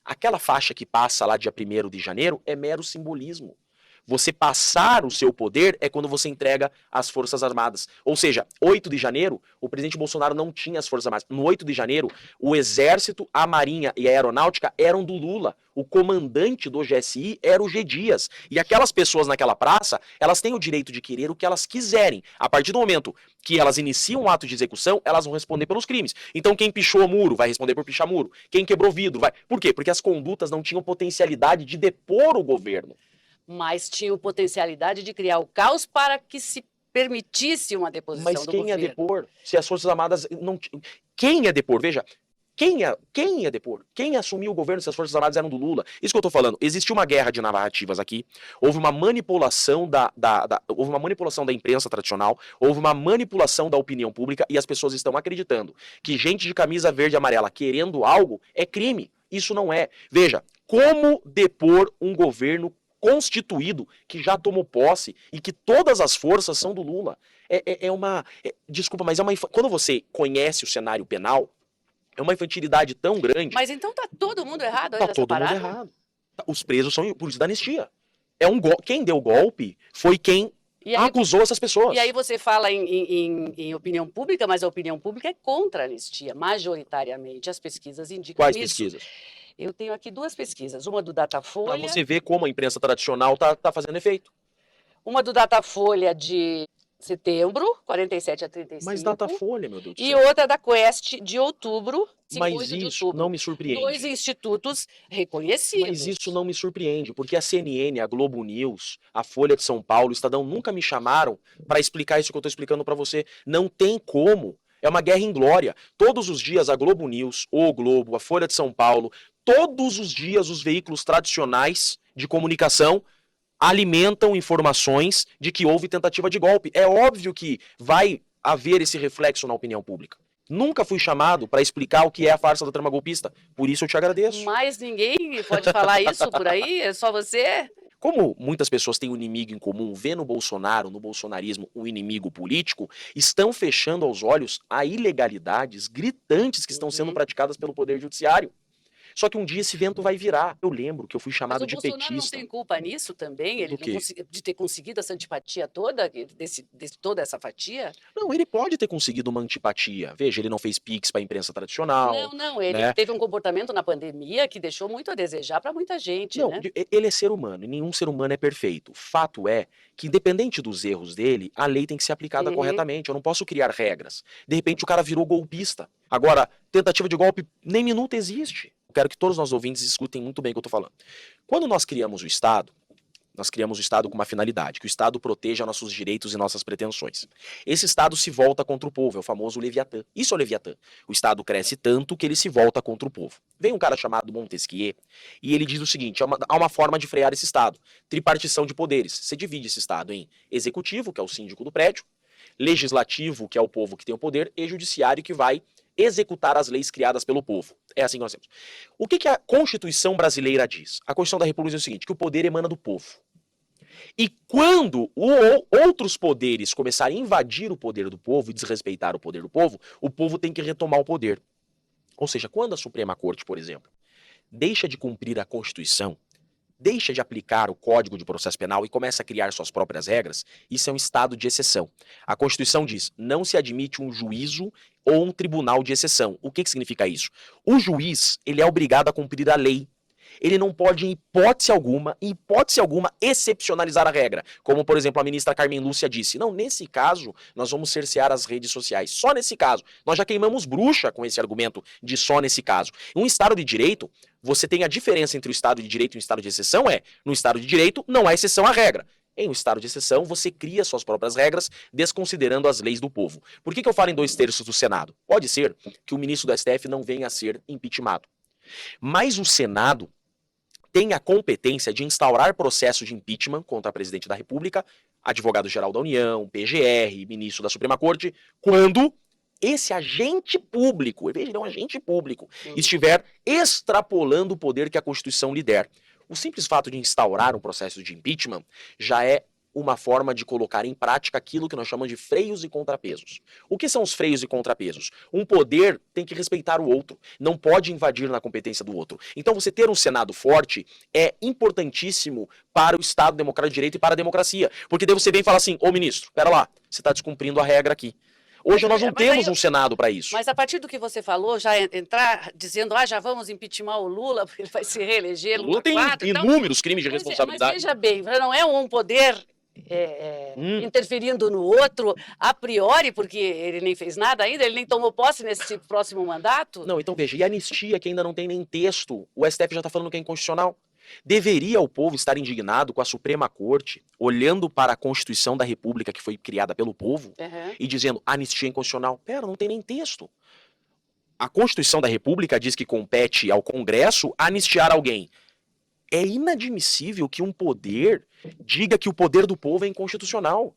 Aquela faixa que passa lá dia 1º de janeiro é mero simbolismo. Você passar o seu poder é quando você entrega as Forças Armadas. Ou seja, 8 de janeiro, o presidente Bolsonaro não tinha as Forças Armadas. No 8 de janeiro, o Exército, a Marinha e a Aeronáutica eram do Lula. O comandante do GSI era o G. Dias. E aquelas pessoas naquela praça, elas têm o direito de querer o que elas quiserem. A partir do momento que elas iniciam um ato de execução, elas vão responder pelos crimes. Então quem pichou o muro vai responder por pichar muro. Quem quebrou vidro vai... Por quê? Porque as condutas não tinham potencialidade de depor o governo. Mas tinha potencialidade de criar o caos para que se permitisse uma deposição do governo. Mas quem ia depor? Se as Forças Armadas não... Quem ia depor? Veja, quem ia depor? Quem ia assumir o governo se as Forças Armadas eram do Lula? Isso que eu tô falando. Existiu uma guerra de narrativas aqui, houve uma manipulação houve uma manipulação da imprensa tradicional, houve uma manipulação da opinião pública e as pessoas estão acreditando que gente de camisa verde e amarela querendo algo é crime. Isso não é. Veja, como depor um governo constituído, que já tomou posse e que todas as forças são do Lula. Desculpa, mas quando você conhece o cenário penal, é uma infantilidade tão grande. Mas então tá todo mundo errado aí Tá nessa todo parada? mundo errado. Os presos são por isso da anistia. Quem deu o golpe foi quem acusou essas pessoas. E aí você fala em opinião pública, mas a opinião pública é contra a anistia, majoritariamente. As pesquisas indicam Quais isso. pesquisas? Eu tenho aqui 2 pesquisas, uma do Datafolha... Pra você ver como a imprensa tradicional tá fazendo efeito. Uma do Datafolha de setembro, 47 a 35. Mas Datafolha, meu Deus do céu. E outra da Quest de outubro, 58 Mas de isso outubro. não me surpreende. 2 institutos reconhecidos. Mas isso não me surpreende, porque a CNN, a Globo News, a Folha de São Paulo, o Estadão nunca me chamaram para explicar isso que eu tô explicando para você. Não tem como. É uma guerra inglória. Todos os dias a Globo News, o Globo, a Folha de São Paulo, todos os dias os veículos tradicionais de comunicação alimentam informações de que houve tentativa de golpe. É óbvio que vai haver esse reflexo na opinião pública. Nunca fui chamado para explicar o que é a farsa da trama golpista. Por isso eu te agradeço. Mas ninguém pode falar isso por aí? É só você? Como muitas pessoas têm um inimigo em comum, vê no Bolsonaro, no bolsonarismo, um inimigo político, estão fechando aos olhos a ilegalidades gritantes que estão sendo praticadas pelo Poder Judiciário. Só que um dia esse vento vai virar. Eu lembro que eu fui chamado de petista. Mas o Bolsonaro não tem culpa nisso também? Ele de ter conseguido essa antipatia toda, toda essa fatia? Não, ele pode ter conseguido uma antipatia. Veja, ele não fez pix para a imprensa tradicional. Não, ele teve um comportamento na pandemia que deixou muito a desejar para muita gente, não, né? Ele é ser humano e nenhum ser humano é perfeito. Fato é que, independente dos erros dele, a lei tem que ser aplicada corretamente. Eu não posso criar regras. De repente o cara virou golpista. Agora, tentativa de golpe nem minuto existe. Eu quero que todos os nossos ouvintes escutem muito bem o que eu estou falando. Quando nós criamos o Estado com uma finalidade, que o Estado proteja nossos direitos e nossas pretensões. Esse Estado se volta contra o povo, é o famoso Leviatã. Isso é o Leviatã. O Estado cresce tanto que ele se volta contra o povo. Vem um cara chamado Montesquieu e ele diz o seguinte, há uma forma de frear esse Estado, tripartição de poderes. Você divide esse Estado em executivo, que é o síndico do prédio, legislativo, que é o povo que tem o poder, e judiciário, que vai executar as leis criadas pelo povo. É assim que nós temos. O que a Constituição brasileira diz? A Constituição da República diz o seguinte, que o poder emana do povo. E quando outros poderes começarem a invadir o poder do povo e desrespeitar o povo tem que retomar o poder. Ou seja, quando a Suprema Corte, por exemplo, deixa de cumprir a Constituição, deixa de aplicar o Código de Processo Penal e começa a criar suas próprias regras, isso é um estado de exceção. A Constituição diz, não se admite um juízo ou um tribunal de exceção. O que significa isso? O juiz, ele é obrigado a cumprir a lei. Ele não pode, em hipótese alguma, excepcionalizar a regra. Como, por exemplo, a ministra Carmen Lúcia disse. Não, nesse caso, nós vamos cercear as redes sociais. Só nesse caso. Nós já queimamos bruxa com esse argumento de só nesse caso. Um Estado de Direito, você tem a diferença entre o Estado de Direito e o Estado de Exceção no Estado de Direito não há exceção à regra. Em um estado de exceção, você cria suas próprias regras, desconsiderando as leis do povo. Por que eu falo em 2/3 do Senado? Pode ser que o ministro do STF não venha a ser impeachmentado. Mas o Senado tem a competência de instaurar processo de impeachment contra a presidente da República, advogado-geral da União, PGR, ministro da Suprema Corte, quando esse agente público, veja, ele é um agente público, estiver extrapolando o poder que a Constituição lhe der. O simples fato de instaurar um processo de impeachment já é uma forma de colocar em prática aquilo que nós chamamos de freios e contrapesos. O que são os freios e contrapesos? Um poder tem que respeitar o outro, não pode invadir na competência do outro. Então você ter um Senado forte é importantíssimo para o Estado Democrático de Direito e para a democracia. Porque daí você vem e fala assim, ô ministro, pera lá, você está descumprindo a regra aqui. Hoje nós não temos um Senado para isso. Mas a partir do que você falou, já entrar dizendo, já vamos impeachment o Lula, porque ele vai se reeleger. O Lula tem inúmeros crimes de responsabilidade. Mas veja bem, não é um poder interferindo no outro a priori, porque ele nem fez nada ainda, ele nem tomou posse nesse próximo mandato? Não, então veja, e a anistia que ainda não tem nem texto, o STF já está falando que é inconstitucional. Deveria o povo estar indignado com a Suprema Corte, olhando para a Constituição da República que foi criada pelo povo e dizendo anistia inconstitucional. Pera, não tem nem texto. A Constituição da República diz que compete ao Congresso anistiar alguém. É inadmissível que um poder diga que o poder do povo é inconstitucional.